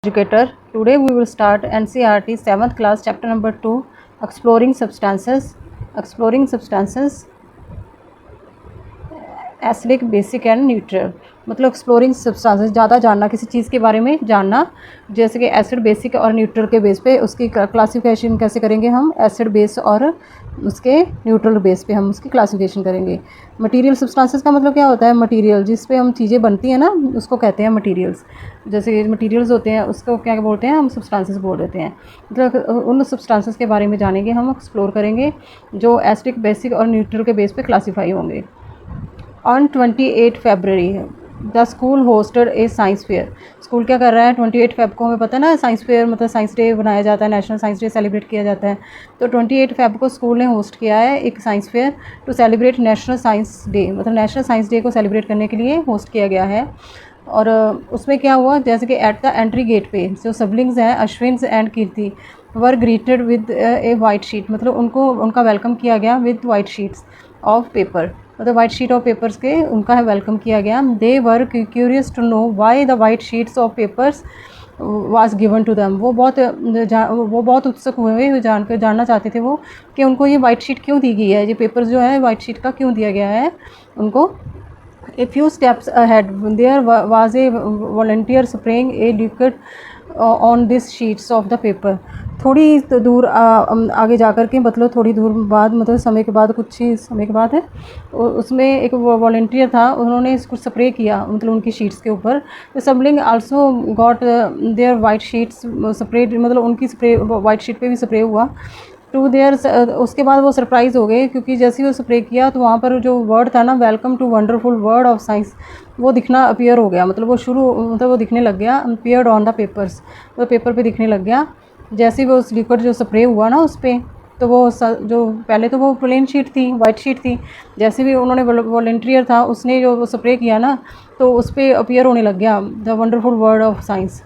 Educator. Today we will start NCERT 7th class chapter number 2 exploring substances. Exploring substances acidic basic and neutral मतलब exploring substances ज़्यादा जानना किसी चीज़ के बारे में जानना जैसे कि एसिड बेसिक और न्यूट्रल के बेस पे उसकी क्लासिफिकेशन कैसे करेंगे हम एसिड बेस और उसके न्यूट्रल बेस पे हम उसकी क्लासिफिकेशन करेंगे। मटेरियल सब्सटेंसेस का मतलब क्या होता है मटेरियल जिस पे हम चीज़ें बनती हैं ना उसको कहते हैं मटेरियल्स। जैसे मटेरियल्स होते हैं उसको क्या बोलते हैं हम सब्सटेंसेस बोल देते हैं। मतलब उन सब्सटेंसेस के बारे में जानेंगे हम एक्सप्लोर करेंगे जो एसिडिक बेसिक और न्यूट्रल के बेस पे क्लासीफाई होंगे। On 28 February the school hosted A science fair. School क्या कर रहा है 28 फेब को हमें पता है ना साइंस फेयर मतलब साइंस डे बनाया जाता है, नेशनल साइंस डे सेलिब्रेट किया जाता है। तो 28 फेब को स्कूल ने होस्ट किया है एक science fair to celebrate national science day मतलब नेशनल साइंस डे को सेलिब्रेट करने के लिए होस्ट किया गया है। और उसमें क्या हुआ जैसे कि एट द एंट्री गेट पे जो सिबलिंग्स हैं Ashwin and Kirti were greeted with a white sheet मतलब उनका वेलकम किया गया with white sheets of paper मतलब वाइट शीट ऑफ पेपर्स के उनका वेलकम किया गया। They were curious to know why the white sheets of papers was given to them. वो बहुत उत्सुक हुए जानना चाहते थे वो कि उनको ये वाइट शीट क्यों दी गई है, ये पेपर्स जो है वाइट शीट का क्यों दिया गया है उनको। A few steps ahead, there was a volunteer spraying a liquid on these sheets of the paper. थोड़ी दूर आगे जाकर के मतलब थोड़ी दूर बाद मतलब समय के बाद कुछ ही समय के बाद है उसमें एक वॉलंटियर था उन्होंने इसको स्प्रे किया मतलब उनकी शीट्स के ऊपर। तो sibling also got their white sheets spray मतलब उनकी स्प्रे वाइट शीट पे भी स्प्रे हुआ टू देयर। उसके बाद वो सरप्राइज़ हो गए क्योंकि जैसे ही वो स्प्रे किया तो वहाँ पर जो वर्ड था ना welcome to wonderful world of science वो दिखना अपीयर हो गया मतलब वो दिखने लग गया अपीयर्ड ऑन द पेपर्स वो पेपर पे दिखने लग गया। जैसे ही वो उस लिक्विड जो स्प्रे हुआ ना उस पर तो वो जो पहले तो वो प्लेन शीट थी वाइट शीट थी जैसे भी उन्होंने वॉलंटियर था उसने जो स्प्रे किया ना तो उस पर अपीयर होने लग गया the wonderful world of science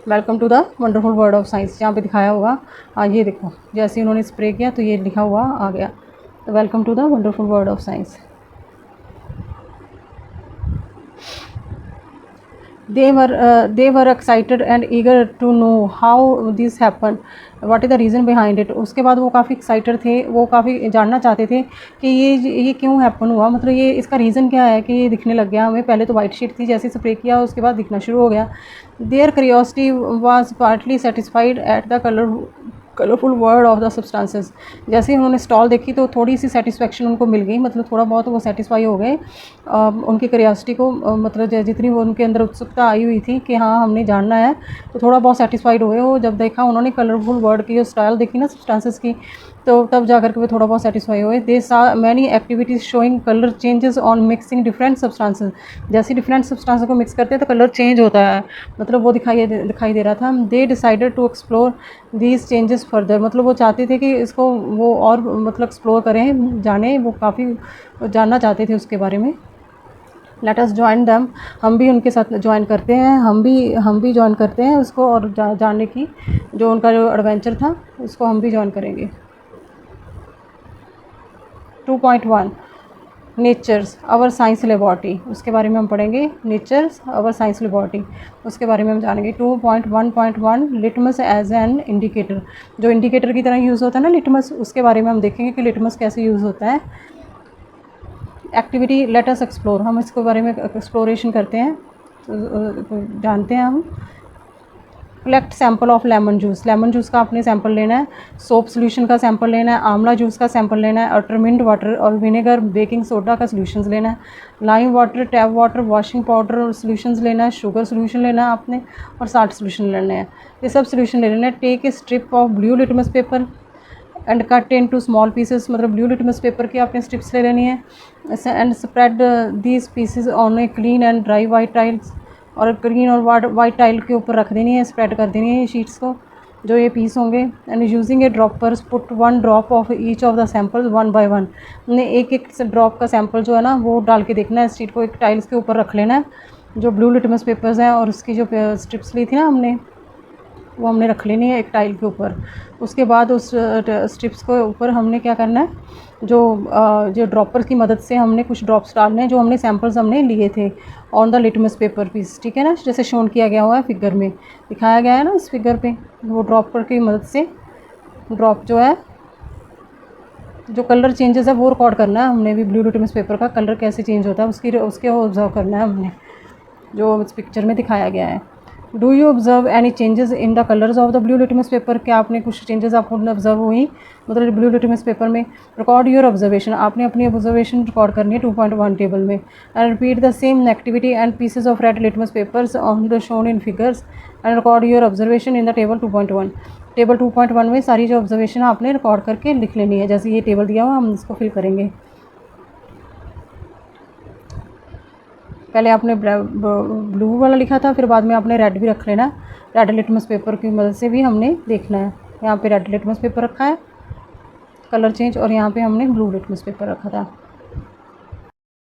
welcome to the wonderful world of science जहाँ पे दिखाया होगा। हाँ ये देखो जैसे उन्होंने स्प्रे किया तो ये लिखा हुआ आ गया तो welcome to the wonderful world of science. they were excited and eager to know how this happened, what is the reason behind it। उसके बाद वो काफ़ी एक्साइटेड थे वो काफ़ी जानना चाहते थे कि ये क्यों हैपन हुआ मतलब ये इसका रीज़न क्या है कि ये दिखने लग गया हमें। पहले तो वाइट शीट थी जैसे स्प्रे किया उसके बाद दिखना शुरू हो गया। Their curiosity was partly satisfied at the colourful world of the substances. जैसे ही उन्होंने स्टॉल देखी तो थोड़ी सी सेटिस्फेक्शन उनको मिल गई मतलब थोड़ा बहुत वो सेटिस्फाई हो गए उनकी क्यूरियोसिटी को मतलब जितनी वो उनके अंदर उत्सुकता आई हुई थी कि हाँ हमने जानना है तो थोड़ा बहुत सेटिस्फाइड हुए वो जब देखा उन्होंने कलरफुल वर्ड की जो स्टाइल देखी ना सब्सटेंसेस की तो तब जाकर के वो थोड़ा बहुत सेटिस्फाई हुए। दे सा many activities showing colour changes on mixing different substances. जैसे डिफरेंट सब्सटेंसेस को मिक्स करते हैं तो कलर चेंज होता है मतलब वो दिखाई दे रहा था। They decided to explore these changes further मतलब वो चाहते थे कि इसको वो और मतलब एक्सप्लोर करें जाने वो काफ़ी जानना चाहते थे उसके बारे में। लेट अस जॉइन दैम हम भी उनके साथ ज्वाइन करते हैं हम भी ज्वाइन करते हैं उसको और जानने की जो उनका जो एडवेंचर था उसको हम भी ज्वाइन करेंगे। 2.1 नेचर्स आवर साइंस लेबॉर्ट्री उसके बारे में हम पढ़ेंगे। नेचर्स आवर साइंस लेबॉर्ट्री उसके बारे में हम जानेंगे। 2.1.1 लिटमस एज एन इंडिकेटर जो इंडिकेटर की तरह यूज़ होता है ना लिटमस उसके बारे में हम देखेंगे कि लिटमस कैसे यूज़ होता है। एक्टिविटी लेट अस एक्सप्लोर हम इसके बारे में एक्सप्लोरेशन करते हैं तो जानते हैं हम। Collect sample of lemon juice का आपने सैंपल लेना है। सोप सोल्यूशन का सैंपल लेना है। आंवला जूस का सैंपल लेना है। अटरमिंट वाटर और विनेगर बेकिंग सोडा का सोल्यूशंस लेना है। Lime water tap water washing powder और सोल्यूशंस लेना है। शुगर सोल्यूशन लेना है आपने और साल्ट सोल्यूशन लेना है। ये सब सोल्यूशन ले लेना है। Take a strip of blue litmus paper and cut into small pieces मतलब ब्लू लिटमस पेपर की आपने स्ट्रिप्स ले लेनी है and spread these pieces on a clean and dry white tiles और ग्रीन और वाइट टाइल के ऊपर रख देनी है स्प्रेड कर देनी है ये शीट्स को जो ये पीस होंगे। And using A droppers put 1 drop of each of the sample 1 by 1 हमने एक ड्रॉप का सैंपल जो है ना वो डाल के देखना है शीट को एक टाइल्स के ऊपर रख लेना है जो ब्लू लिटमस पेपर्स हैं और उसकी जो स्ट्रिप्स ली थी ना हमने वो हमने रख लेनी है एक टाइल के ऊपर। उसके बाद उस स्ट्रिप्स के ऊपर हमने क्या करना है, जो ड्रॉपर की मदद से हमने कुछ ड्रॉप्स डालने हैं जो हमने सैम्पल्स हमने लिए थे on the litmus paper piece, ठीक है ना, जैसे शोन किया गया हुआ है फिगर में, दिखाया गया है ना इस फिगर पे। वो ड्रॉपर की मदद से ड्रॉप जो है, जो कलर चेंजेस है वो रिकॉर्ड करना है हमने भी। ब्लू लिटमस पेपर का कलर कैसे चेंज होता है उसके ऑब्जर्व करना है हमने, जो इस पिक्चर में दिखाया गया है। Do you observe any changes in the colours of the blue litmus paper? क्या आपने कुछ चेंजेस आपको ऑब्जर्व हुई मतलब ब्लू लिटमस पेपर में? रिकॉर्ड योर ऑब्जर्वेशन, आपने अपनी ऑब्जर्वेशन रिकॉर्ड करनी है 2.1 टेबल में। And repeat the same activity and pieces of red litmus papers on the shown in figures and record your observation in the table 2.1। Table 2.1 में सारी जो observation आपने record करके लिख लेनी है। जैसे ये टेबल दिया हुआ हम इसको फिल करेंगे। पहले आपने ब्लू वाला लिखा था, फिर बाद में आपने रेड भी रख लेना। रेड लिटमस पेपर की मदद से भी हमने देखना है। यहाँ पे रेड लिटमस पेपर रखा है कलर चेंज, और यहाँ पे हमने ब्लू लिटमस पेपर रखा था।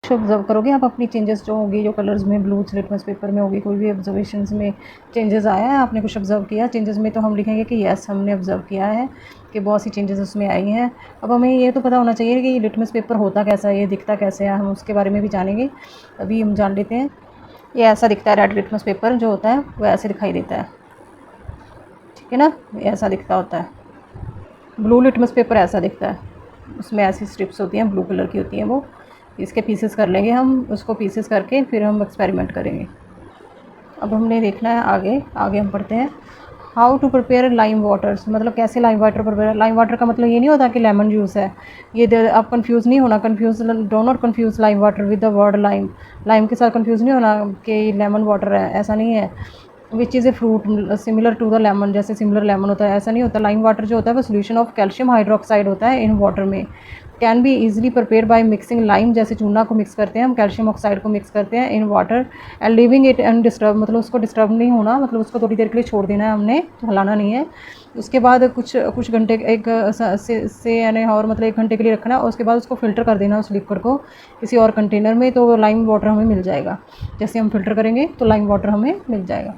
ऑब्जर्व करोगे आप अपनी चेंजेस जो होगी, जो कलर्स में ब्लू लिटमस पेपर में होगी, कोई भी ऑब्जर्वेशंस में चेंजेस आया है, आपने कुछ ऑब्जर्व किया चेंजेस में, तो हम लिखेंगे कि यस हमने ऑब्जर्व किया है कि बहुत सी चेंजेस उसमें आई हैं। अब हमें ये तो पता होना चाहिए कि लिटमस पेपर होता कैसा है, ये दिखता कैसे है, हम उसके बारे में भी जानेंगे। अभी हम जान लेते हैं। ये ऐसा दिखता है, रेड लिटमस पेपर जो होता है वो ऐसे दिखाई देता है, ठीक है ना, ये ऐसा दिखता होता है। ब्लू लिटमस पेपर ऐसा दिखता है, उसमें ऐसी स्ट्रिप्स होती हैं, ब्लू कलर की होती हैं वो। इसके पीसेस कर लेंगे हम, उसको पीसेस करके फिर हम एक्सपेरिमेंट करेंगे। अब हमने देखना है आगे हम पढ़ते हैं। How to prepare lime waters, मतलब कैसे lime water prepare. Lime water का मतलब ये नहीं होता कि लेमन जूस है, ये आप कंफ्यूज नहीं होना, do not confuse lime water with the word lime. Lime के साथ कंफ्यूज नहीं होना कि लेमन वाटर है, ऐसा नहीं है। Which is a fruit similar to the lemon, जैसे सिमिलर लेमन होता है, ऐसा नहीं होता। लाइम वाटर जो होता है वो सोल्यूशन ऑफ कैल्शियम हाइड्रोक्साइड होता है इन वाटर में। Can be easily prepare by mixing lime, जैसे चूना को मिक्स करते हैं हम, कैल्शियम ऑक्साइड को मिक्स करते हैं in water and leaving it undisturb, मतलब उसको डिस्टर्ब नहीं होना, मतलब उसको थोड़ी देर के लिए छोड़ देना है हमने, हिलाना नहीं है। उसके बाद कुछ घंटे एक से यानी और मतलब 1 घंटे के लिए रखना है, और उसके बाद उसको फ़िल्टर कर देना उस लिक्विड को किसी और कंटेनर में, तो लाइम वाटर हमें मिल जाएगा। जैसे हम फ़िल्टर करेंगे तो लाइम वाटर हमें मिल जाएगा।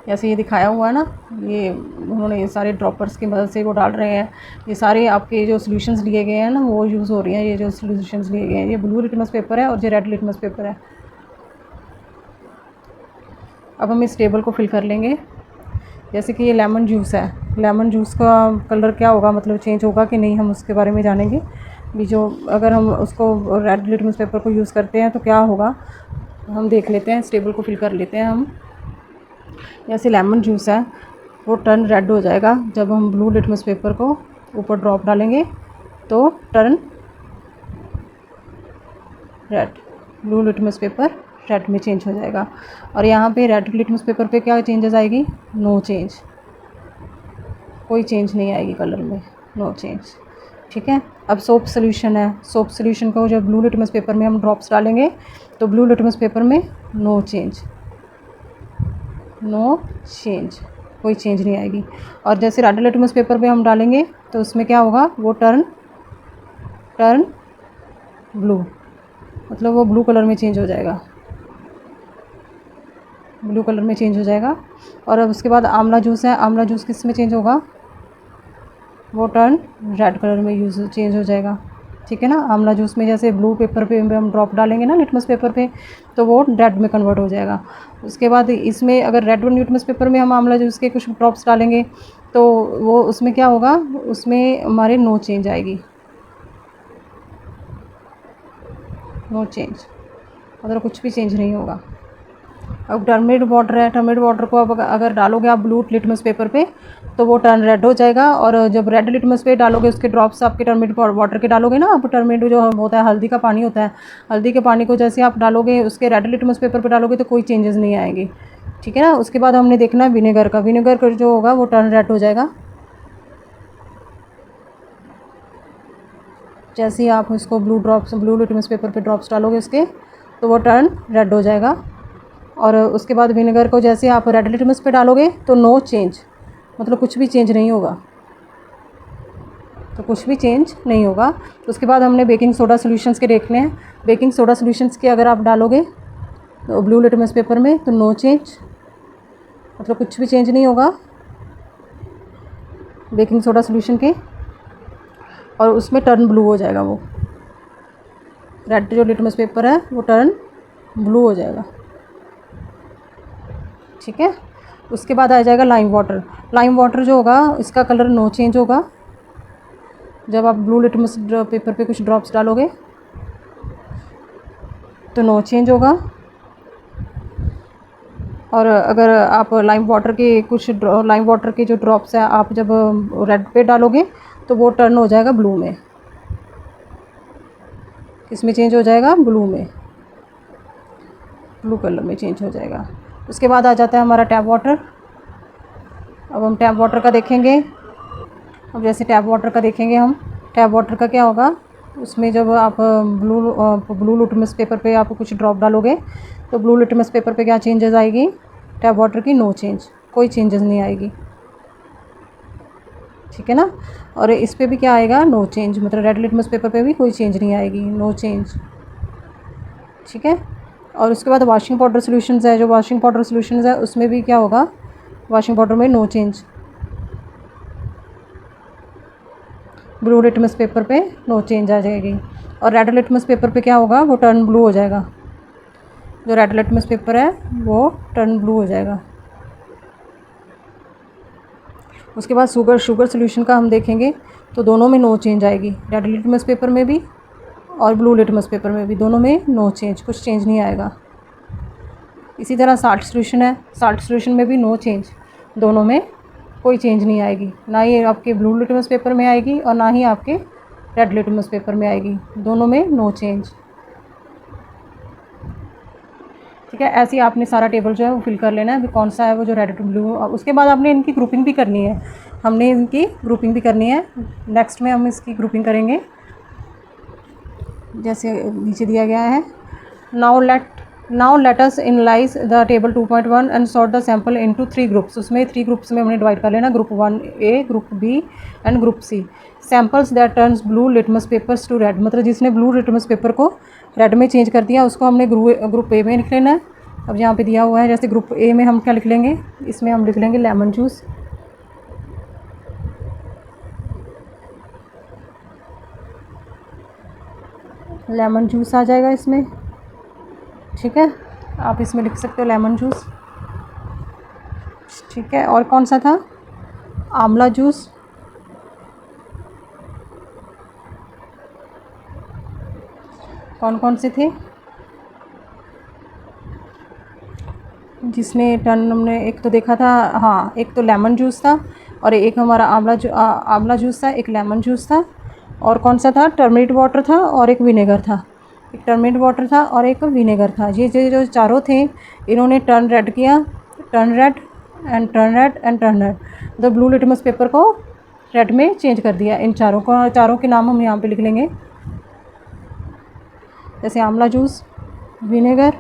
जैसे ये दिखाया हुआ है ना, ये उन्होंने ये सारे ड्रॉपर्स की मदद से वो डाल रहे हैं। ये सारे आपके जो सॉल्यूशंस लिए गए हैं ना वो यूज़ हो रही हैं। ये जो सॉल्यूशंस लिए गए हैं, ये ब्लू लिटमस पेपर है और ये रेड लिटमस पेपर है। अब हम इस टेबल को फिल कर लेंगे। जैसे कि ये लेमन जूस है, लेमन जूस का कलर क्या होगा, मतलब चेंज होगा कि नहीं, हम उसके बारे में जानेंगे भी। जो अगर हम उसको रेड लिटमस पेपर को यूज़ करते हैं तो क्या होगा, हम देख लेते हैं। इस टेबल को फिल कर लेते हैं हम। जैसे लेमन जूस है वो टर्न रेड हो जाएगा जब हम ब्लू लिटमस पेपर को ऊपर ड्रॉप डालेंगे, तो turn red, blue litmus paper red में चेंज हो जाएगा। और यहाँ पे रेड लिटमस पेपर पे क्या चेंजेस आएगी, नो चेंज, कोई चेंज नहीं आएगी कलर में, नो चेंज, ठीक है। अब सोप सोल्यूशन है, सोप सोल्यूशन को जब ब्लू लिटमस पेपर में हम ड्रॉप्स डालेंगे तो ब्लू लिटमस पेपर में नो चेंज, नो चेंज, कोई चेंज नहीं आएगी। और जैसे रेड लिटमस पेपर पे हम डालेंगे तो उसमें क्या होगा, वो टर्न ब्लू, मतलब वो ब्लू कलर में चेंज हो जाएगा, ब्लू कलर में चेंज हो जाएगा। और अब उसके बाद आंवला जूस है, आंवला जूस किस में चेंज होगा, वो टर्न रेड कलर में चेंज हो जाएगा, ठीक है ना। आंवला जूस में जैसे ब्लू पेपर पे हम ड्रॉप डालेंगे ना लिटमस पेपर पे, तो वो रेड में कन्वर्ट हो जाएगा। उसके बाद इसमें अगर रेड लिटमस पेपर में हम आंवला जूस के कुछ ड्रॉप्स डालेंगे तो वो उसमें क्या होगा, उसमें हमारे नो चेंज आएगी, नो चेंज, मतलब कुछ भी चेंज नहीं होगा। अब टर्मरिक वाटर है, टर्मरिक वाटर को अब अगर डालोगे आप ब्लू लिटमस पेपर पे तो वो टर्न रेड हो जाएगा। और जब रेड लिटमस पे डालोगे, उसके ड्रॉप्स आपके टर्मरिक वाटर के डालोगे ना, आप टर्मरिक जो होता है हल्दी का पानी होता है, हल्दी के पानी को जैसे आप डालोगे उसके रेड लिटमस पेपर पे डालोगे तो कोई चेंजेस नहीं आएगी, ठीक है ना। उसके बाद हमने देखना है विनेगर का, विनेगर का जो होगा वो टर्न रेड हो जाएगा। जैसे ही आप इसको ब्लू लिटमस पेपर पे ड्रॉप्स डालोगे उसके, तो वो टर्न रेड हो जाएगा। और उसके बाद विनेगर को जैसे आप रेड लिटमस पे डालोगे तो नो चेंज, मतलब कुछ भी चेंज नहीं होगा, तो कुछ भी चेंज नहीं होगा। तो उसके बाद हमने बेकिंग सोडा सॉल्यूशंस के देखने हैं। बेकिंग सोडा सॉल्यूशंस के अगर आप डालोगे तो ब्लू लिटमस पेपर में तो नो चेंज, मतलब कुछ भी चेंज नहीं होगा बेकिंग सोडा सोल्यूशन के, और उसमें टर्न ब्लू हो जाएगा। वो रेड जो लिटमस पेपर है वो टर्न ब्लू हो जाएगा। ठीक है। उसके बाद आ जाएगा लाइम वाटर। लाइम वाटर जो होगा इसका कलर नो चेंज होगा जब आप ब्लू लिटमस पेपर पे कुछ ड्रॉप्स डालोगे तो नो चेंज होगा। और अगर आप लाइम वाटर के जो ड्रॉप्स हैं आप जब रेड पे डालोगे तो वो टर्न हो जाएगा ब्लू में। किसमें चेंज हो जाएगा? ब्लू में, ब्लू कलर में चेंज हो जाएगा। उसके बाद आ जाता है हमारा टैप वाटर। अब हम टैप वाटर का देखेंगे। अब जैसे टैप वाटर का देखेंगे हम, टैप वाटर का क्या होगा, उसमें जब आप ब्लू लिटमस पेपर पे आप कुछ ड्रॉप डालोगे तो ब्लू लिटमस पेपर पे क्या चेंजेस आएगी? टैप वाटर की नो चेंज, कोई चेंजेस नहीं आएगी। ठीक है ना। और इस पे भी क्या आएगा? नो चेंज, मतलब रेड लिटमस पेपर पे भी कोई चेंज नहीं आएगी, नो चेंज। ठीक है। और उसके बाद वॉशिंग पाउडर सॉल्यूशंस है, जो वॉशिंग पाउडर सॉल्यूशंस है उसमें भी क्या होगा? वॉशिंग पाउडर में no change, blue litmus paper पे नो चेंज आ जाएगी। और रेड लिटमस पेपर पे क्या होगा? वो टर्न ब्लू हो जाएगा। जो रेड लिटमस पेपर है वो टर्न ब्लू हो जाएगा। उसके बाद शुगर सोल्यूशन का हम देखेंगे तो दोनों में नो चेंज आएगी, रेड लिटमस पेपर में भी और ब्लू लिटमस पेपर में भी, दोनों में नो चेंज, कुछ चेंज नहीं आएगा। इसी तरह साल्ट सोल्यूशन है, साल्ट सोल्यूशन में भी नो चेंज, दोनों में कोई चेंज नहीं आएगी, ना ही आपके ब्लू लिटमस पेपर में आएगी और ना ही आपके रेड लिटमस पेपर में आएगी, दोनों में नो चेंज। ठीक है। ऐसे ही आपने सारा टेबल जो है वो फिल कर लेना है, कौन सा है वो जो रेड टू ब्लू। उसके बाद आपने इनकी ग्रुपिंग भी करनी है, हमने इनकी ग्रुपिंग भी करनी है। नेक्स्ट में हम इसकी ग्रुपिंग करेंगे जैसे नीचे दिया गया है। Now let us analyse the table 2.1 and sort the sample into 3 groups. उसमें 3 ग्रुप्स में हमने डिवाइड कर लेना, group 1A, group B and group C। Samples that turns blue litmus papers to red, मतलब जिसने ब्लू लिटमस पेपर को red में change कर दिया उसको हमने ग्रुप A में लिख लेना है। अब यहाँ पे दिया हुआ है, जैसे ग्रुप A में हम क्या लिख लेंगे, इसमें हम लिख लेंगे लेमन जूस। लेमन जूस आ जाएगा इसमें। ठीक है, आप इसमें लिख सकते हो लेमन जूस। ठीक है। और कौन सा था? आंवला जूस। कौन कौन से थे जिसने टर्न हमने एक तो देखा था? हाँ, एक तो लेमन जूस था और एक हमारा आंवला जूस था, एक लेमन जूस था। और कौन सा था? टर्मरिक वाटर था और एक विनेगर था। एक टर्मरिक वाटर था और एक विनेगर था। ये जो चारों थे इन्होंने टर्न रेड किया, turn red and turn red and turn red, the blue litmus paper को रेड में चेंज कर दिया। इन चारों के नाम हम यहाँ पे लिख लेंगे, जैसे आंवला जूस, विनेगर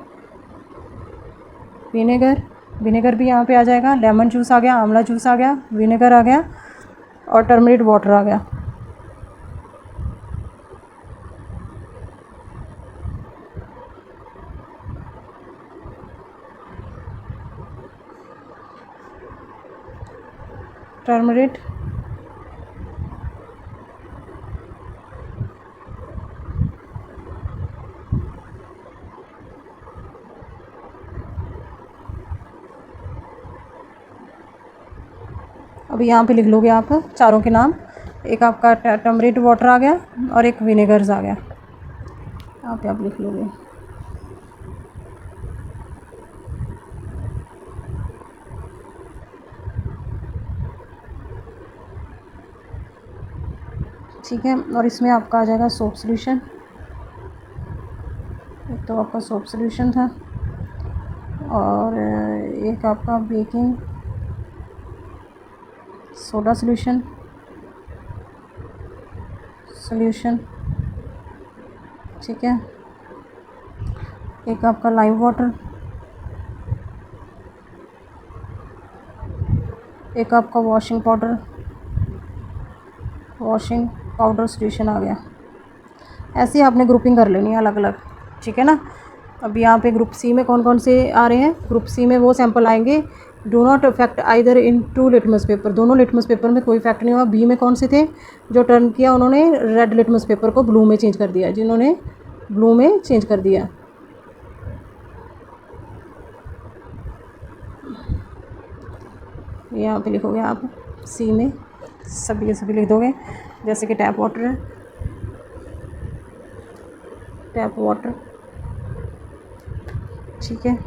भी यहाँ पे आ जाएगा, लेमन जूस आ गया, आंवला जूस आ गया, विनेगर आ गया और टर्मरिक वाटर आ गया। टर्मरिक, अभी यहाँ पे लिख लोगे आप चारों के नाम। एक आपका टर्मरिक वाटर आ गया और एक विनेगर्स आ गया, यहाँ पे आप लिख लोगे। ठीक है। और इसमें आपका आ जाएगा सोप सॉल्यूशन। एक तो आपका सोप सॉल्यूशन था और एक आपका बेकिंग सोडा सॉल्यूशन ठीक है। एक आपका लाइम वाटर, एक आपका वॉशिंग पाउडर सॉल्यूशन आ गया। ऐसे ही आपने ग्रुपिंग कर लेनी है अलग अलग। ठीक है ना। अब यहाँ पे ग्रुप सी में कौन कौन से आ रहे हैं, ग्रुप सी में वो सैंपल आएंगे do not effect either in two litmus paper, दोनों लिटमस पेपर में कोई इफेक्ट नहीं हुआ। बी में कौन से थे, जो टर्न किया उन्होंने रेड लिटमस पेपर को ब्लू में चेंज कर दिया, जिन्होंने ब्लू में चेंज कर दिया। यहाँ पे लिखोगे आप सी में सभी के सभी लिख दोगे, जैसे कि टैप वाटर है, टैप वाटर, ठीक है,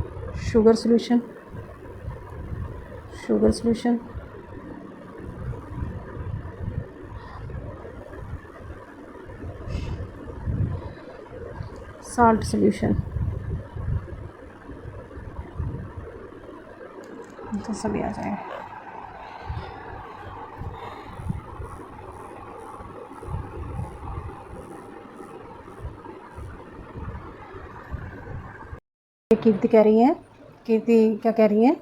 sugar solution, sugar solution, salt solution, तो सभी आ जाएगा। कीर्ति कह रही है, कीर्ति क्या कह रही है,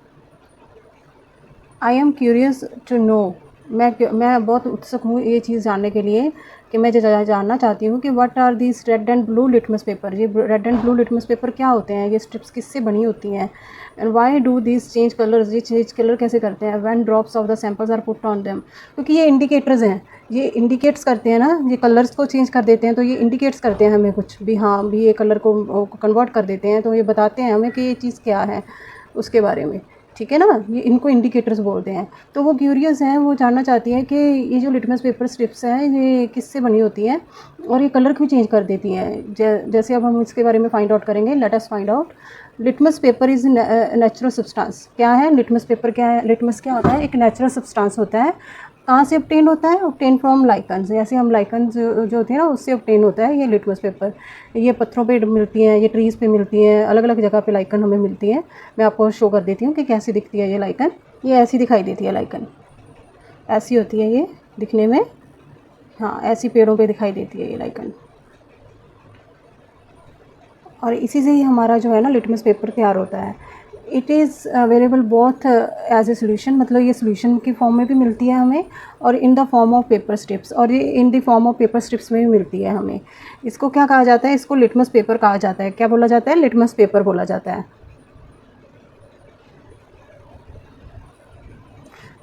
I am curious to know, मैं बहुत उत्सुक हूँ ये चीज़ जानने के लिए कि मैं जानना चाहती हूँ कि what are this red and blue litmus paper, ये red and blue litmus paper क्या होते हैं, ये स्ट्रिप्स किससे बनी होती हैं, and why do this change colours, ये चेंज कलर कैसे करते हैं, when drops of the samples are put on them, क्योंकि ये इंडिकेटर्स हैं, ये इंडिकेट्स करते हैं ना, ये कलर्स को चेंज कर देते हैं, तो ये इंडिकेट्स करते हैं हमें कुछ भी, हाँ भी ये कलर को कन्वर्ट कर देते हैं, तो ये बताते हैं हमें कि ये चीज़ क्या है उसके बारे में, ठीक है ना, ये इनको इंडिकेटर्स बोलते हैं। तो वो क्यूरियस हैं, वो जानना चाहती हैं कि ये जो लिटमस पेपर स्ट्रिप्स हैं ये किससे बनी होती हैं और ये कलर क्यों चेंज कर देती हैं। जैसे अब हम इसके बारे में फाइंड आउट करेंगे, let us find out. Litmus paper is natural substance, क्या है लिटमस पेपर, क्या है लिटमस, क्या होता है, एक नेचुरल सब्सटेंस होता है। कहाँ से ऑब्टेन होता है, ऑब्टेन फ्रॉम लाइकन्स, जैसे हम लाइकन्स जो होती है ना उससे ऑब्टेन होता है ये लिटमस पेपर। ये पत्थरों पे मिलती हैं, ये ट्रीज़ पे मिलती हैं, अलग अलग जगह पे लाइकन हमें मिलती है। मैं आपको शो कर देती हूँ कि कैसी दिखती है ये लाइकन, ये ऐसी दिखाई देती है लाइकन, ऐसी होती है ये दिखने में, हाँ ऐसी पेड़ों पे दिखाई देती है ये लाइकन, और इसी से ही हमारा जो है ना लिटमस पेपर तैयार होता है। It is available both as a solution, मतलब ये सोल्यूशन की फॉर्म में भी मिलती है हमें और in the form of paper strips, और ये in the form of paper strips में भी मिलती है हमें। इसको क्या कहा जाता है, इसको लिटमस पेपर कहा जाता है, क्या बोला जाता है, लिटमस पेपर बोला जाता है।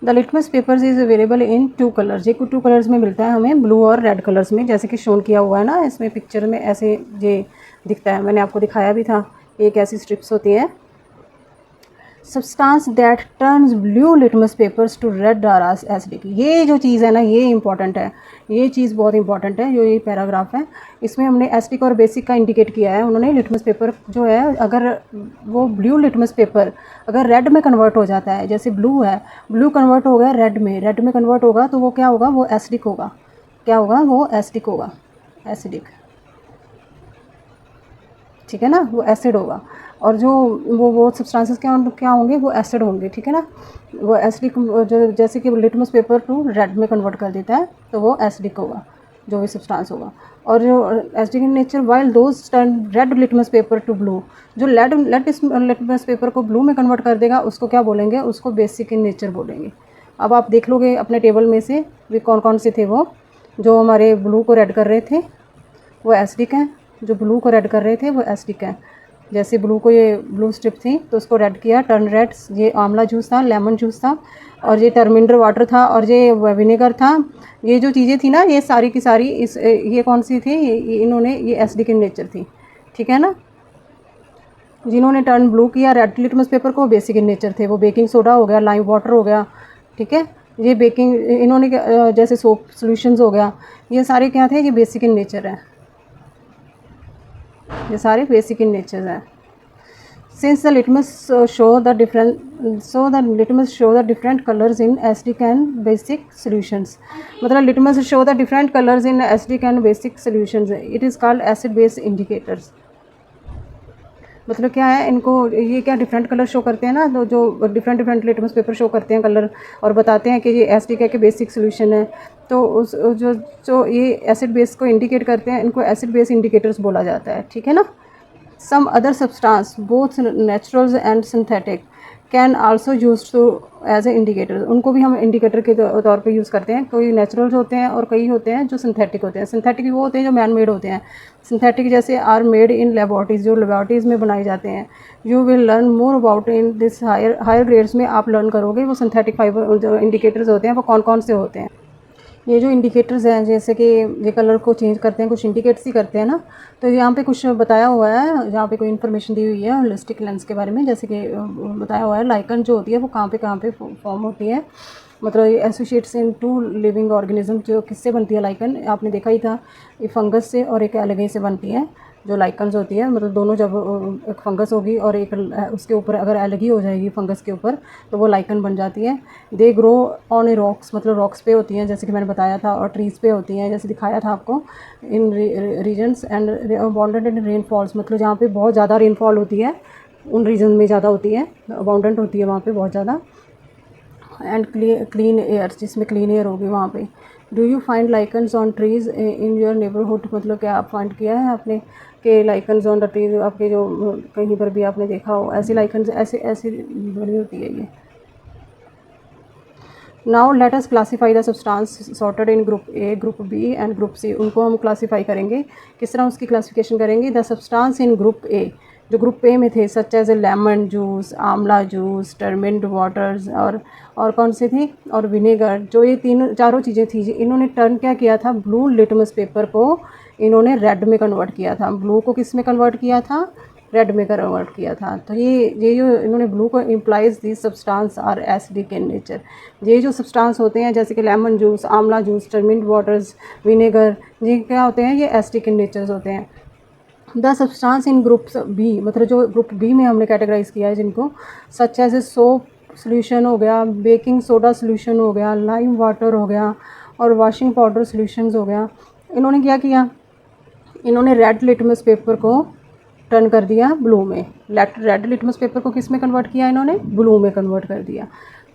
The litmus papers is available in two colours, ये टू कलर्स में मिलता है हमें, ब्लू और रेड कलर्स में, जैसे कि शोन किया हुआ है ना इसमें पिक्चर में, ऐसे ये दिखता है, मैंने आपको दिखाया भी था, एक ऐसी स्ट्रिप्स होती है। Substance that turns blue litmus papers to red are acidic, ये जो चीज़ है ना ये इंपॉर्टेंट है, ये चीज़ बहुत इंपॉर्टेंट है, जो ये पैराग्राफ है इसमें हमने एसिडिक और बेसिक का इंडिकेट किया है उन्होंने। लिटमस पेपर जो है अगर वो ब्लू लिटमस पेपर अगर रेड में कन्वर्ट हो जाता है, जैसे ब्लू है, ब्लू कन्वर्ट हो गया रेड में कन्वर्ट होगा तो वो क्या होगा, वो एसिडिक होगा, क्या होगा, वो एसिडिक होगा, एसिडिक, ठीक है ना, वो एसिड होगा। और जो वो सब्सटेंसेस क्या होंगे, वो एसिड होंगे, ठीक है ना, वो एसिडिक, जो जैसे कि लिटमस पेपर टू रेड में कन्वर्ट कर देता है तो वो एसिडिक होगा जो भी सब्सटेंस होगा। और जो acidic in nature while those turn red litmus paper two blue, जो रेड लिटमस पेपर को ब्लू में कन्वर्ट कर देगा उसको क्या बोलेंगे, उसको बेसिक इन नेचर बोलेंगे। अब आप देख लोगे अपने टेबल में से भी कौन कौन से थे, वो जो हमारे ब्लू को रेड कर रहे थे वो एसिडिक हैं, जो ब्लू को रेड कर रहे थे वो एसिडिक हैं। जैसे ब्लू को ये ब्लू स्ट्रिप थी तो उसको रेड किया, टर्न रेड, ये आंवला जूस था, लेमन जूस था, और ये टर्मिंडर वाटर था, और ये विनेगर था। ये जो चीज़ें थी ना ये सारी की सारी ये कौन सी थी, इन्होंने ये एसिडिक इन नेचर थी, ठीक है ना। जिन्होंने टर्न ब्लू किया रेड लिटमस पेपर को, बेसिक इन नेचर थे, वो बेकिंग सोडा हो गया, लाइम वाटर हो गया, ठीक है, ये बेकिंग इन्होंने जैसे सोप सॉल्यूशंस हो गया, ये सारे क्या थे, ये बेसिक इन नेचर है, ये सारे बेसिक इन नेचर हैं। Since the litmus show the different colours in acidic and basic solutions, मतलब litmus show the different colours in acidic and basic solutions, it is called acid base indicators. मतलब क्या है, इनको ये क्या different colour show करते हैं ना, तो जो डिफरेंट लिटमस पेपर शो करते हैं कलर और बताते हैं कि ये एसिडिक है कि बेसिक सोल्यूशन है, तो उस जो ये एसिड बेस को इंडिकेट करते हैं इनको एसिड बेस इंडिकेटर्स बोला जाता है, ठीक है ना। Some other substance both naturals and synthetic, can also use to as a indicator, उनको भी हम इंडिकेटर के तौर पे यूज़ करते हैं। कोई नेचुरल होते हैं और कई होते हैं जो सिंथेटिक होते हैं। सिंथेटिक वो होते हैं जो मैन मेड होते हैं। सिंथेटिक जैसे आर मेड इन लेबॉरेटरीज, जो लेबॉरेटरीज़ में बनाए जाते हैं। You will learn more about in this higher grades में आप लर्न करोगे वो सिंथेटिक फाइबर जो इंडिकेटर्स होते हैं वो कौन कौन से होते हैं। ये जो इंडिकेटर्स हैं जैसे कि ये कलर को चेंज करते हैं, कुछ इंडिकेट्स ही करते हैं ना। तो यहाँ पे कुछ बताया हुआ है, यहाँ पे कोई इन्फॉर्मेशन दी हुई है होलिस्टिक लेंस के बारे में। जैसे कि बताया हुआ है लाइकन जो होती है वो कहाँ पे फॉर्म होती है, मतलब associates into living organism. जो किससे बनती है लाइकन, आपने देखा ही था, ये फंगस से और एक एल्गे से बनती है जो लाइकन्स होती है। मतलब दोनों जब एक फंगस होगी और एक उसके ऊपर अगर एलगी हो जाएगी फंगस के ऊपर तो वो लाइकन बन जाती है। They grow on A rocks, मतलब रॉक्स पे होती हैं जैसे कि मैंने बताया था, और ट्रीज़ पे होती हैं जैसे दिखाया था आपको। In regions and abundant in rainfalls, मतलब जहाँ पे बहुत ज़्यादा रेनफॉल होती है उन रीजन में ज़्यादा होती है, अबाउंडेंट होती है वहाँ पर बहुत ज़्यादा। एंड क्लीन एयर, जिसमें क्लीन एयर होगी वहाँ पे। Do you find lichens on trees in your neighbourhood, मतलब क्या आप फाइंड किया है आपने कि लाइकन्स ऑन द ट्रीज, आपके जो कहीं पर भी आपने देखा हो ऐसी लाइकन्स ऐसे ऐसी बनी होती है ये। Now let us classify the substance sorted in group A, group B and group C. उनको हम क्लासीफाई करेंगे, किस तरह उसकी क्लासिफिकेशन करेंगे। The substance in group A, जो ग्रुप ए में थे, such as a lemon juice, amla juice, tamarind waters, और कौन से थे, और विनेगर। जो ये तीन चारों चीज़ें थी, इन्होंने टर्न क्या किया था, ब्लू लिटमस पेपर को इन्होंने रेड में कन्वर्ट किया था। ब्लू को किस में कन्वर्ट किया था, रेड में कन्वर्ट किया था। तो ये जो इन्होंने ब्लू को implies the substance are acidic in nature. ये जो सब्सटेंस होते हैं जैसे कि lemon juice, amla juice, tamarind waters, vinegar, ये क्या होते हैं, ये एसिडिक इन नेचर होते हैं। The substance in group B, मतलब जो ग्रुप बी में हमने कैटेगराइज किया है जिनको, such as a soap solution हो गया, बेकिंग सोडा सोल्यूशन हो गया, लाइम वाटर हो गया, और वॉशिंग पाउडर सोल्यूशंस हो गया। इन्होंने क्या किया, इन्होंने रेड लिटमस पेपर को टर्न कर दिया ब्लू में। रेड लिटमस पेपर को किस में कन्वर्ट किया, इन्होंने ब्लू में कन्वर्ट कर दिया।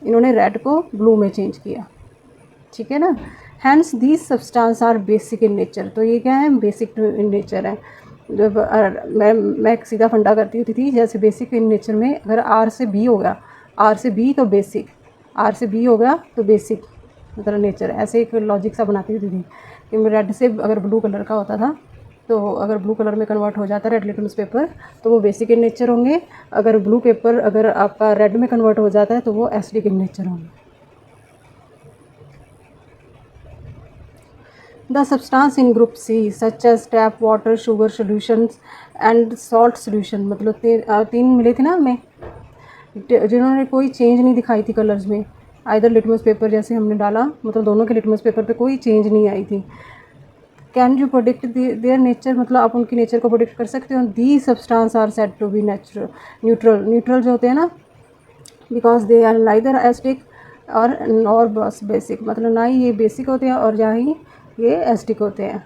इन्होंने रेड को ब्लू में चेंज किया, ठीक है ना। Hence these substance are basic in nature, तो ये क्या है, बेसिक इन नेचर है। जब मैं सीधा फंडा करती होती थी, जैसे बेसिक इन नेचर में अगर आर से बी हो गया, आर से बी तो बेसिक, आर से बी हो गया तो बेसिक, मतलब नेचर। ऐसे एक लॉजिक सा बनाती होती थी कि रेड से अगर ब्लू कलर का होता था तो अगर ब्लू कलर में कन्वर्ट हो जाता है रेड लिटमस पेपर तो वो बेसिक इन नेचर होंगे। अगर ब्लू पेपर अगर आपका रेड में कन्वर्ट हो जाता है तो वो एसिडिक इन नेचर होंगे। The substance in group C such as tap water, sugar solutions and salt solution, मतलब तीन मिले थे ना हमें जिन्होंने कोई चेंज नहीं दिखाई थी कलर्स में। आइदर लिटमस पेपर जैसे हमने डाला, मतलब दोनों के लिटमस पेपर पे कोई चेंज नहीं आई थी। Can you predict their nature, मतलब आप उनकी नेचर को प्रोडिक्ट कर सकते हो। The substance are said to be neutral, neutral जो होते हैं ना, because they are neither acidic और बस बेसिक, मतलब ना ही ये बेसिक होते हैं और ना ही ये एसिडिक होते हैं।